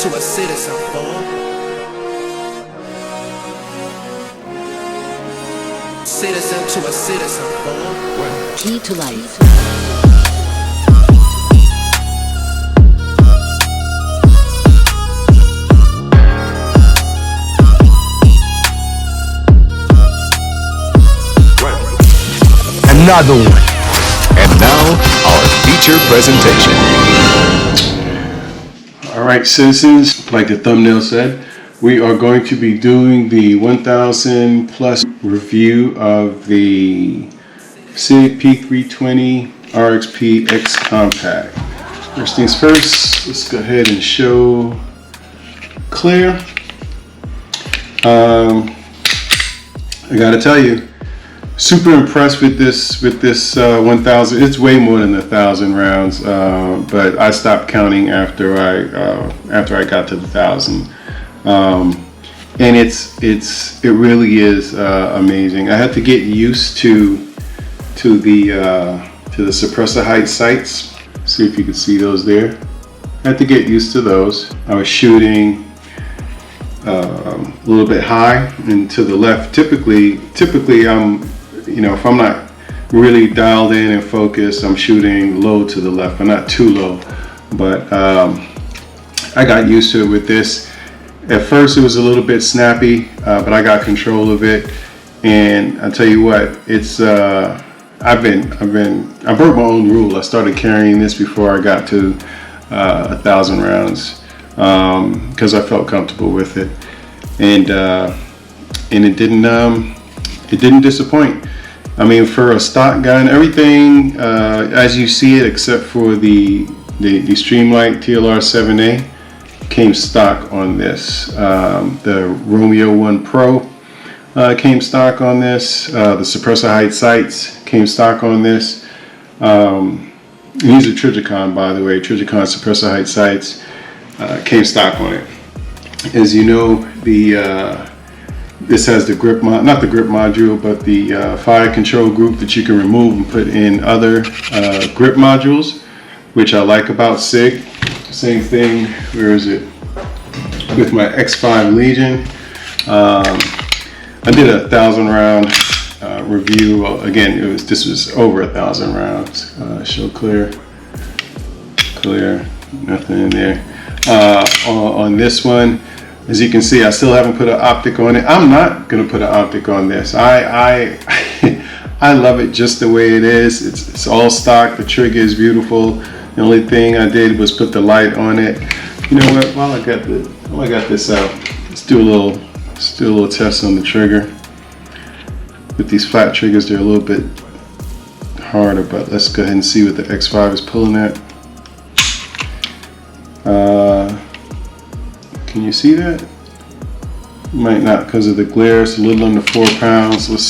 to a citizen, fool. Citizen to a citizen, fool. Key to life. Another one. And now, our feature presentation. All right, citizens, like the thumbnail said, we are going to be doing the 1000 plus review of the SIG P320 Rxp X Compact. First things first, let's go ahead and show clear. I gotta tell you, super impressed with this 1000. It's way more than 1,000 rounds, but I stopped counting after I got to the 1,000. And it really is amazing. I had to get used to the suppressor height sights. See if you can see those there. I had to get used to those. I was shooting a little bit high and to the left. Typically I'm, if I'm not really dialed in and focused, I'm shooting low to the left, but not too low. But I got used to it with this. At first it was a little bit snappy, but I got control of it. And I tell you what, it's I broke my own rule. I started carrying this before I got to 1,000 rounds because I felt comfortable with it, and it didn't disappoint. I mean, for a stock gun, everything as you see it, except for the Streamlight TLR 7A, came stock on this. The Romeo 1 Pro came stock on this. The suppressor height sights came stock on this. These are Trijicon, by the way. Trijicon suppressor height sights came stock on it. As you know, this has the grip not the grip module, but the fire control group that you can remove and put in other grip modules, which I like about SIG. Same thing, where is it? With my X5 Legion. I did a 1,000 round review. Well, again, this was over 1,000 rounds. Show clear, nothing in there. On this one, as you can see, I still haven't put an optic on it. I'm not gonna put an optic on this. I love it just the way it is. It's all stock. The trigger is beautiful. The only thing I did was put the light on it. You know what? While I got this out, let's do a little test on the trigger. With these flat triggers, they're a little bit harder, but let's go ahead and see what the X5 is pulling at. Can you see that? You might not because of the glare. It's a little under 4 pounds. Let's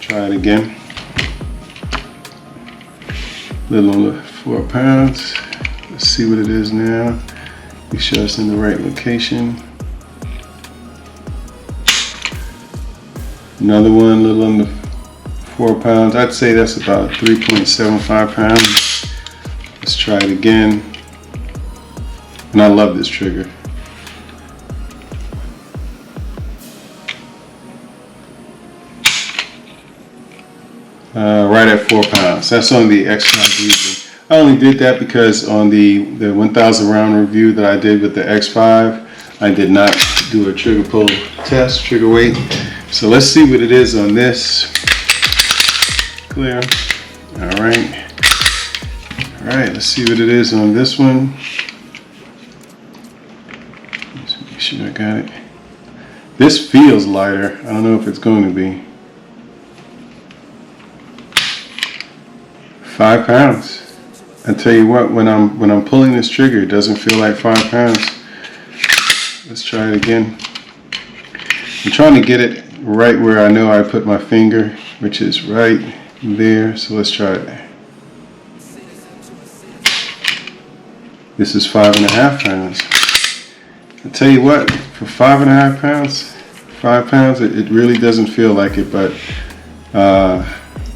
try it again. A little under 4 pounds. Let's see what it is now. Make sure it's in the right location. Another one, a little under 4 pounds. I'd say that's about 3.75 pounds. Let's try it again. And I love this trigger. Right at 4 pounds. That's on the X5 Legion. I only did that because on the 1,000 round review that I did with the X5, I did not do a trigger pull test, trigger weight. So let's see what it is on this. Clear. All right, let's see what it is on this one. Let's make sure I got it. This feels lighter. I don't know if it's going to be. 5 pounds. I tell you what, when I'm pulling this trigger, it doesn't feel like 5 pounds. Let's try it again. I'm trying to get it right where I know I put my finger, which is right there. So let's try it. This is 5.5 pounds. I tell you what, for 5.5 pounds, 5 pounds, it really doesn't feel like it, but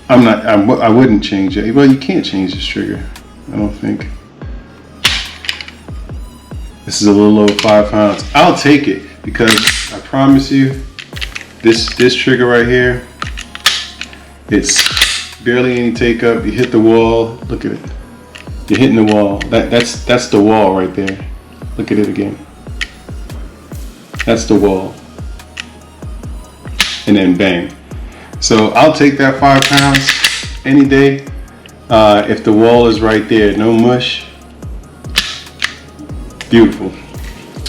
I wouldn't change it. Well, you can't change this trigger, I don't think. This is a little over 5 pounds. I'll take it because I promise you, this trigger right here, it's barely any take up. You hit the wall. Look at it. You're hitting the wall. That's the wall right there. Look at it again. That's the wall. And then bang. So I'll take that 5 pounds any day. If the wall is right there, no mush. Beautiful.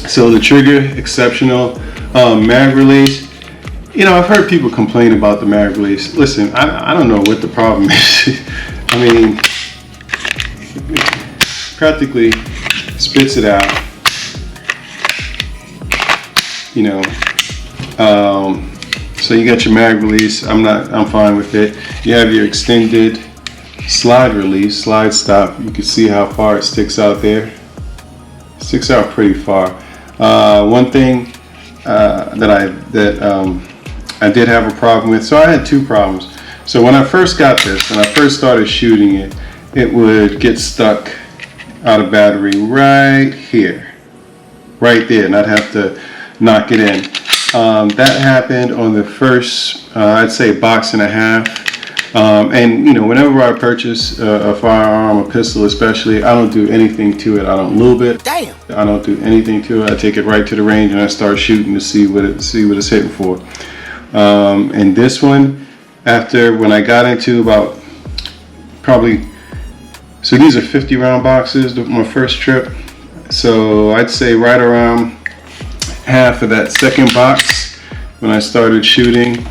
So the trigger, exceptional. Mag release. You know, I've heard people complain about the mag release. Listen, I don't know what the problem is. I mean, practically spits it out. You know, so you got your mag release. I'm fine with it. You have your extended slide release, slide stop. You can see how far it sticks out there. It sticks out pretty far. One thing that I did have a problem with. So I had 2 problems. So when I first got this, when I first started shooting it, it would get stuck out of battery right here, right there, and I'd have to knock it in. That happened on the first, I'd say, box and a half. And you know, whenever I purchase a firearm, a pistol especially, I don't do anything to it. I don't lube it. Damn. I don't do anything to it. I take it right to the range and I start shooting to see what it's hitting for. And this one, when I got into about probably, so these are 50 round boxes, my first trip. So I'd say right around half of that second box when I started shooting.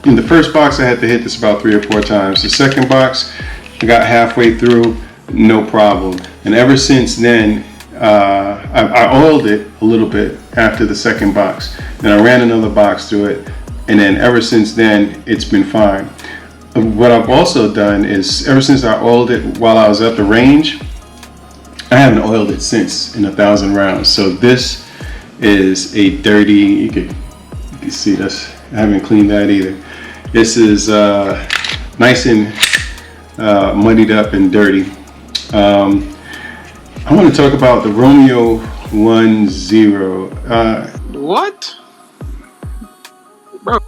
In the first box I had to hit this about 3 or 4 times. The second box I got halfway through, no problem. And ever since then, I oiled it a little bit after the second box. Then I ran another box through it, and then ever since then it's been fine. What I've also done is, ever since I oiled it while I was at the range, I haven't oiled it since in 1,000 rounds. So this is a dirty, you can see this, I haven't cleaned that either. This is nice and muddied up and dirty. I want to talk about the Romeo 10. What? Bro.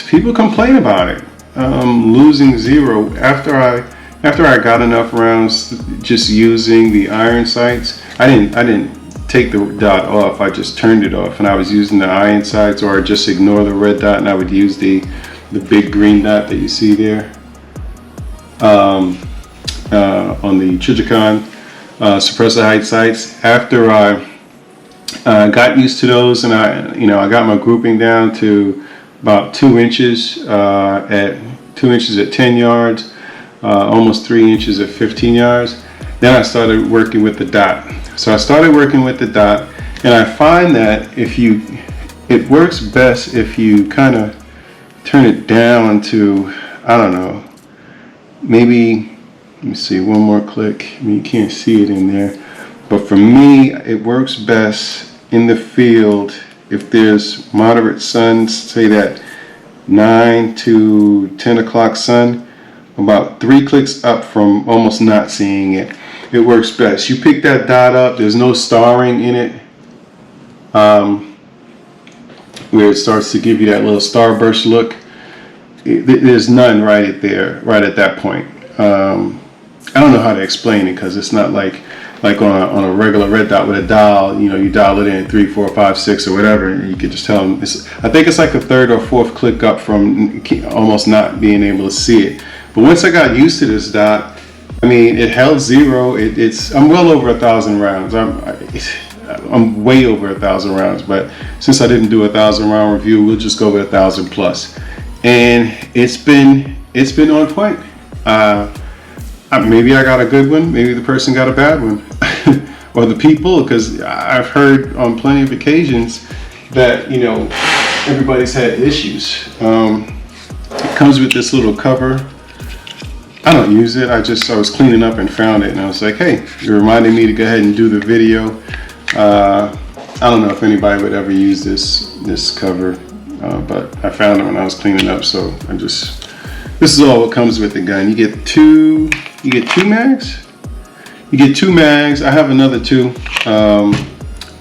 People complain about it. Losing 0 after I got enough rounds just using the iron sights. I didn't take the dot off. I just turned it off, and I was using the iron sights, or I just ignore the red dot, and I would use the big green dot that you see there on the Trijicon suppressor height sights. After I got used to those, and I got my grouping down to about 2 inches at 10 yards, almost 3 inches at 15 yards. Then I started working with the dot. So I started working with the dot, and I find that it works best if you kind of turn it down to, I don't know, maybe, let me see, one more click. I mean, you can't see it in there, but for me, it works best in the field if there's moderate sun, say that 9 to 10 o'clock sun, about 3 clicks up from almost not seeing it. It works best. You pick that dot up, there's no starring in it, where it starts to give you that little starburst look. There's none right at that point. I don't know how to explain it, because it's not like on a regular red dot with a dial. You dial it in 3, 4, 5, 6 or whatever, and you can just tell them. I think it's like a 3rd or 4th click up from almost not being able to see it. But once I got used to this dot, I mean, it held 0. I'm well over 1,000 rounds. I'm way over 1,000 rounds. But since I didn't do a 1,000 round review, we'll just go with 1,000 plus. And it's been on point. Maybe I got a good one. Maybe the person got a bad one, or the people, because I've heard on plenty of occasions that everybody's had issues. It comes with this little cover. I don't use it. I was cleaning up and found it, and I was like, hey, it reminded me to go ahead and do the video. I don't know if anybody would ever use this cover, but I found it when I was cleaning up, so this is all what comes with the gun. You get two mags. You get 2 mags. I have another 2. I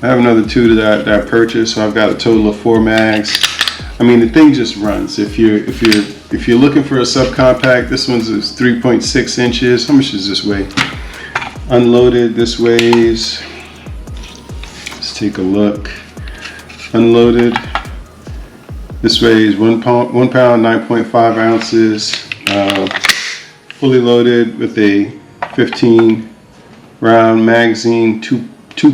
have another 2 that I purchased, so I've got a total of 4 mags. I mean, the thing just runs. If you're looking for a subcompact, this one's is 3.6 inches. How much does this weigh? Unloaded, this weighs. Let's take a look. Unloaded, this weighs 1 pound, 9.5 ounces. Fully loaded with a 15 round magazine, 2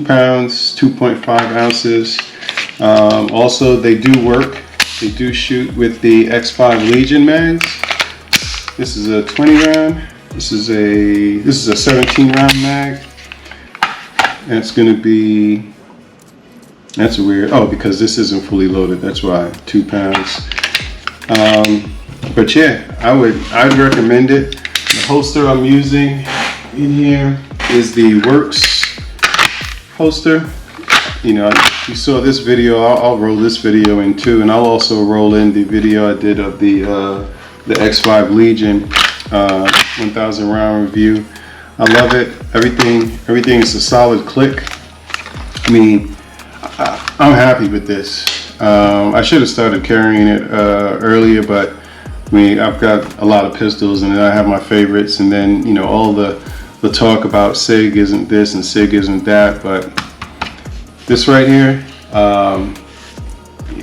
pounds, 2.5 ounces. Also, they do work. They do shoot with the X5 Legion mags. This is a 20 round. This is a 17 round mag. And it's going to be. That's weird. Oh, because this isn't fully loaded. That's why 2 pounds. But yeah, I'd recommend it. The holster I'm using in here is the Works holster. You know, you saw this video. I'll roll this video in too, and I'll also roll in the video I did of the X5 Legion 1000 round review. I love it. Everything is a solid click. I mean, I'm happy with this. I should have started carrying it earlier, but I mean, I've got a lot of pistols, and then I have my favorites, and then, you know, all the talk about SIG isn't this and SIG isn't that, but this right here,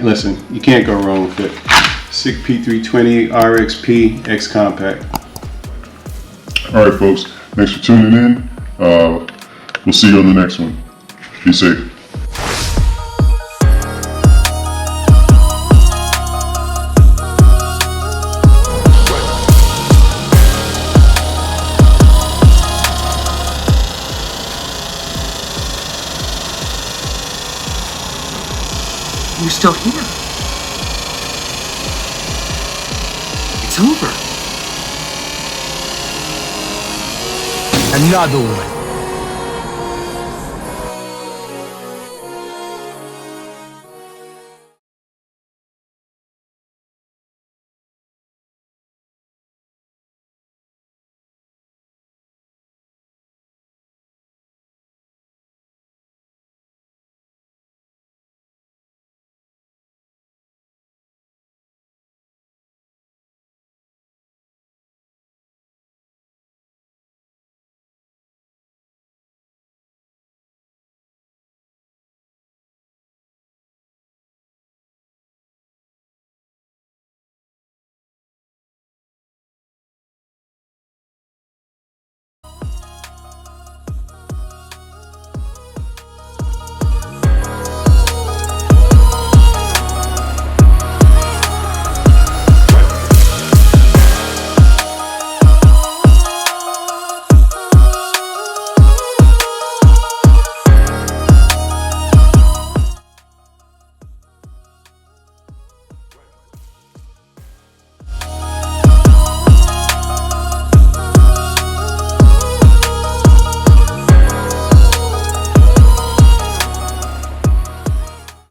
listen, you can't go wrong with it. SIG P320 Rxp X Compact. All right, folks. Thanks for tuning in. We'll see you on the next one. Be safe. You're still here. It's over. Another one.